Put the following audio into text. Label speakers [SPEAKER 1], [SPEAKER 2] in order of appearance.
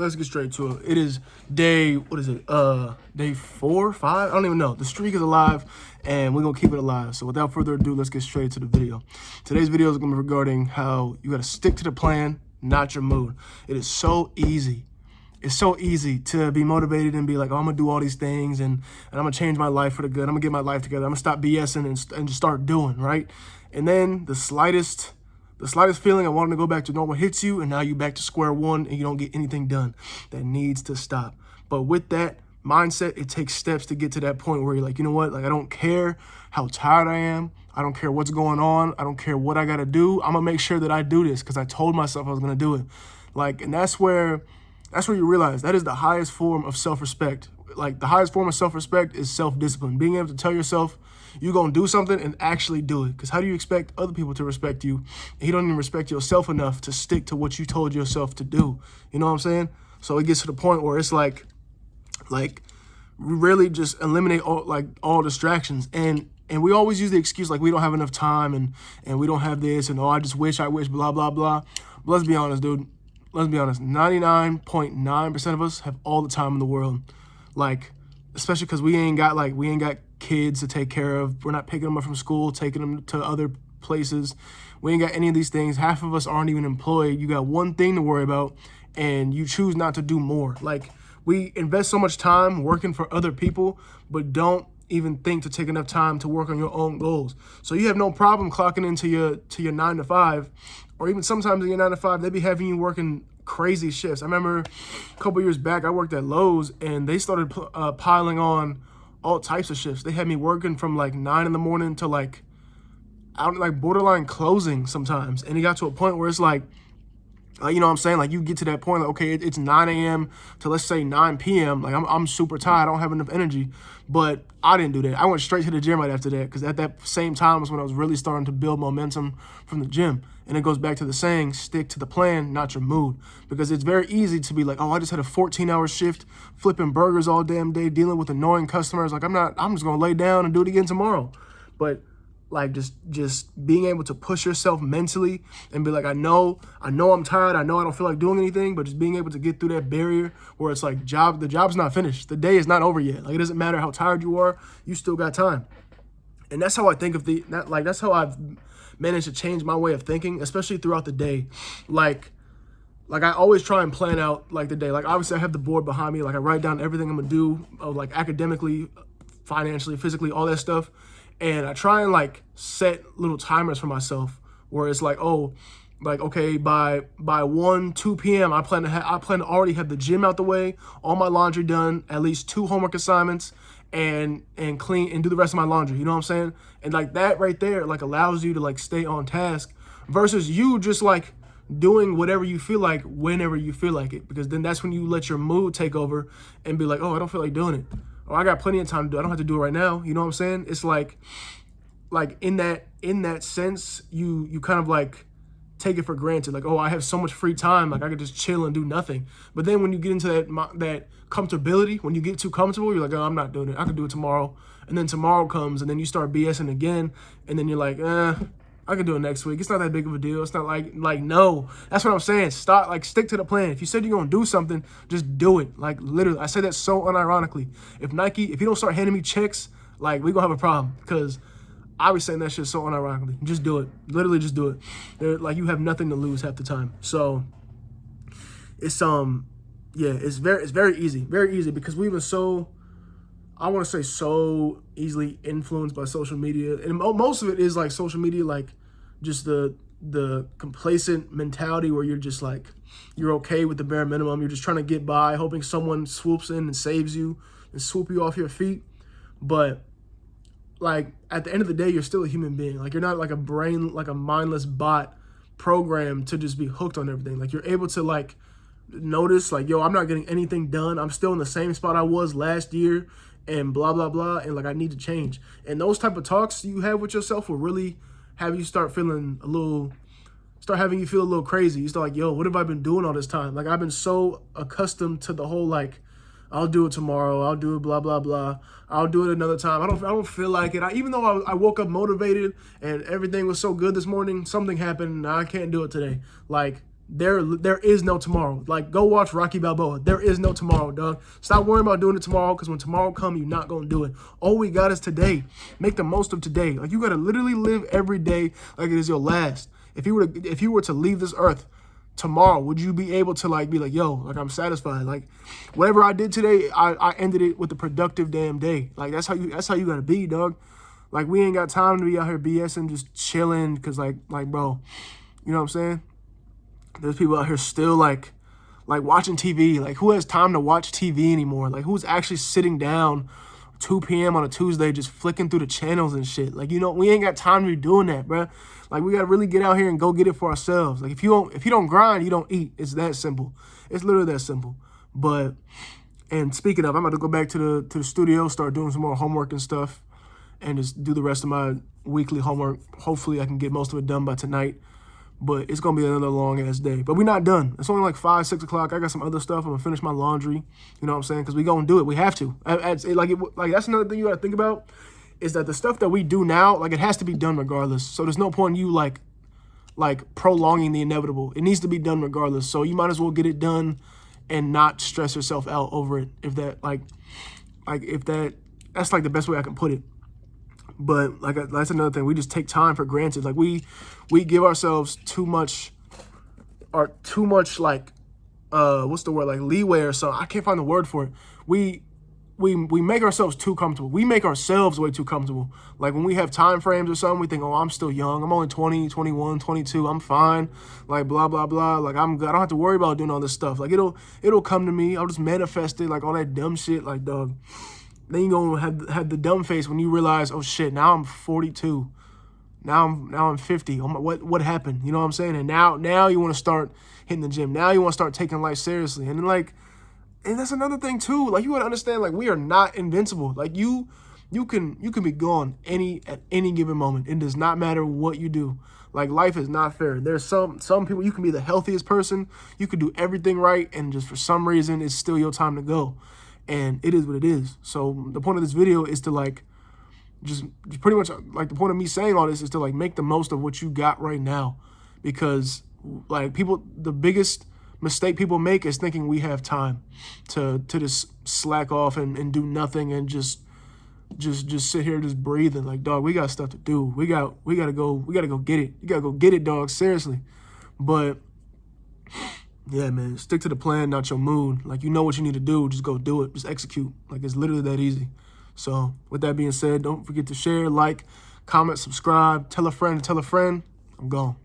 [SPEAKER 1] let's get straight to it. It is day, what is it? Day 4, 5? I don't even know. The streak is alive, and we're gonna keep it alive. So without further ado, let's get straight to the video. Today's video is gonna be regarding how you gotta stick to the plan, not your mood. It is so easy. It's so easy to be motivated and be like, oh, I'm gonna do all these things and I'm gonna change my life for the good. I'm gonna get my life together. I'm gonna stop BSing and just start doing, right? And then the slightest feeling I wanting to go back to normal hits you, and now you back to square one and you don't get anything done. That needs to stop. But with that mindset, it takes steps to get to that point where you're like, you know what? Like, I don't care how tired I am. I don't care what's going on. I don't care what I got to do. I'm going to make sure that I do this because I told myself I was going to do it. Like, and that's where you realize that is the highest form of self-respect. Like, the highest form of self-respect is self-discipline. Being able to tell yourself you're going to do something and actually do it. Because how do you expect other people to respect you if you don't even respect yourself enough to stick to what you told yourself to do? You know what I'm saying? So it gets to the point where it's like really just eliminate all distractions. And we always use the excuse like we don't have enough time and we don't have this and I wish, blah, blah, blah. But let's be honest, dude. Let's be honest. 99.9% of us have all the time in the world. Like, especially because we ain't got kids to take care of. We're not picking them up from school, taking them to other places. We ain't got any of these things. Half of us aren't even employed. You got one thing to worry about, and you choose not to do more. Like, we invest so much time working for other people, but don't even think to take enough time to work on your own goals. So you have no problem clocking into your 9 to 5, or even sometimes in your 9 to 5, they be having you working crazy shifts. I remember a couple years back, I worked at Lowe's, and they started piling on all types of shifts. They had me working from like 9 in the morning to like borderline closing sometimes. And it got to a point where it's like, you know what I'm saying? Like, you get to that point, like, okay, it's 9 a.m. to, let's say, 9 p.m. Like, I'm super tired. I don't have enough energy. But I didn't do that. I went straight to the gym right after that, because at that same time was when I was really starting to build momentum from the gym. And it goes back to the saying, stick to the plan, not your mood. Because it's very easy to be like, oh, I just had a 14-hour shift, flipping burgers all damn day, dealing with annoying customers. Like, I'm just going to lay down and do it again tomorrow. But like, just being able to push yourself mentally and be like, I know I'm tired. I know I don't feel like doing anything, but just being able to get through that barrier where it's like the job's not finished. The day is not over yet. Like, it doesn't matter how tired you are. You still got time. And that's how I think of that's how I've managed to change my way of thinking, especially throughout the day. Like I always try and plan out like the day. Like, obviously I have the board behind me. Like, I write down everything I'm gonna do, like academically, financially, physically, all that stuff. And I try and like set little timers for myself where it's like, oh, like, okay, by 1, 2 p.m. I plan to already have the gym out the way, all my laundry done, at least 2 homework assignments, and clean and do the rest of my laundry. You know what I'm saying? And like that right there, like, allows you to like stay on task versus you just like doing whatever you feel like whenever you feel like it, because then that's when you let your mood take over and be like, oh, I don't feel like doing it. Oh, I got plenty of time to do it. I don't have to do it right now. You know what I'm saying? It's like in that sense, you kind of like take it for granted. Like, oh, I have so much free time. Like, I could just chill and do nothing. But then when you get into that comfortability, when you get too comfortable, you're like, oh, I'm not doing it. I can do it tomorrow. And then tomorrow comes, and then you start BSing again. And then you're like, I can do it next week. It's not that big of a deal. It's not like no. That's what I'm saying. Stick to the plan. If you said you're going to do something, just do it. Like, literally, I say that so unironically. If you don't start handing me checks, like, we're going to have a problem, because I was saying that shit so unironically. Just do it. Literally just do it. Like, you have nothing to lose half the time. So it's it's very easy. Very easy, because we've been so easily influenced by social media. And most of it is like social media, like just the complacent mentality where you're just like, you're okay with the bare minimum. You're just trying to get by, hoping someone swoops in and saves you and swoop you off your feet. But like, at the end of the day, you're still a human being. Like, you're not like a mindless bot programmed to just be hooked on everything. Like, you're able to like notice like, yo, I'm not getting anything done. I'm still in the same spot I was last year, and blah, blah, blah. And like, I need to change. And those type of talks you have with yourself will really have you start having you feel a little crazy. You start like, yo, what have I been doing all this time? Like, I've been so accustomed to the whole like, I'll do it tomorrow. I'll do it, blah, blah, blah. I'll do it another time. I don't feel like it. Even though I woke up motivated and everything was so good this morning, something happened and I can't do it today. Like, there is no tomorrow. Like, go watch Rocky Balboa. There is no tomorrow, dog. Stop worrying about doing it tomorrow, because when tomorrow comes, you're not going to do it. All we got is today. Make the most of today. Like, you got to literally live every day like it is your last. If you were to leave this earth tomorrow, would you be able to, like, be like, yo, like, I'm satisfied? Like, whatever I did today, I ended it with a productive damn day. Like, that's how you got to be, dog. Like, we ain't got time to be out here BSing, just chilling, because, like, bro, you know what I'm saying? There's people out here still, like watching TV. Like, who has time to watch TV anymore? Like, who's actually sitting down 2 p.m. on a Tuesday just flicking through the channels and shit? Like, you know, we ain't got time to be doing that, bro. Like, we got to really get out here and go get it for ourselves. Like, if you don't grind, you don't eat. It's that simple. It's literally that simple. But, and speaking of, I'm about to go back to the studio, start doing some more homework and stuff, and just do the rest of my weekly homework. Hopefully, I can get most of it done by tonight. But it's going to be another long-ass day. But we're not done. It's only like 5, 6 o'clock. I got some other stuff. I'm going to finish my laundry. You know what I'm saying? Because we going to do it. We have to. Like, that's another thing you got to think about, is that the stuff that we do now, like, it has to be done regardless. So there's no point in you, like prolonging the inevitable. It needs to be done regardless. So you might as well get it done and not stress yourself out over it. If that, that's like the best way I can put it. But like, that's another thing. We just take time for granted. Like, we give ourselves too much like, what's the word? Like, leeway or something. I can't find the word for it. We make ourselves too comfortable. We make ourselves way too comfortable. Like, when we have time frames or something, we think, oh, I'm still young. I'm only 20, 21, 22. I'm fine. Like, blah, blah, blah. Like, I'm good. I don't have to worry about doing all this stuff. Like, it'll come to me. I'll just manifest it, like all that dumb shit. Like, dog. Then you gonna have the dumb face when you realize, oh shit, now I'm 42, now I'm 50. What happened? You know what I'm saying? And now you want to start hitting the gym. Now you want to start taking life seriously. And then and that's another thing too. Like, you gotta understand, like, we are not invincible. Like, you can be gone at any given moment. It does not matter what you do. Like, life is not fair. There's some people, you can be the healthiest person, you could do everything right, and just for some reason it's still your time to go. And it is what it is. So the point of this video is to, like, just pretty much, like, the point of me saying all this is to, like, make the most of what you got right now. Because, like, the biggest mistake people make is thinking we have time to just slack off and do nothing and just sit here just breathing. Like, dog, we got stuff to do. We gotta go get it. You gotta go get it, dog, seriously. But yeah, man, stick to the plan, not your mood. Like, you know what you need to do, just go do it. Just execute. Like, it's literally that easy. So with that being said, don't forget to share, like, comment, subscribe, tell a friend. I'm gone.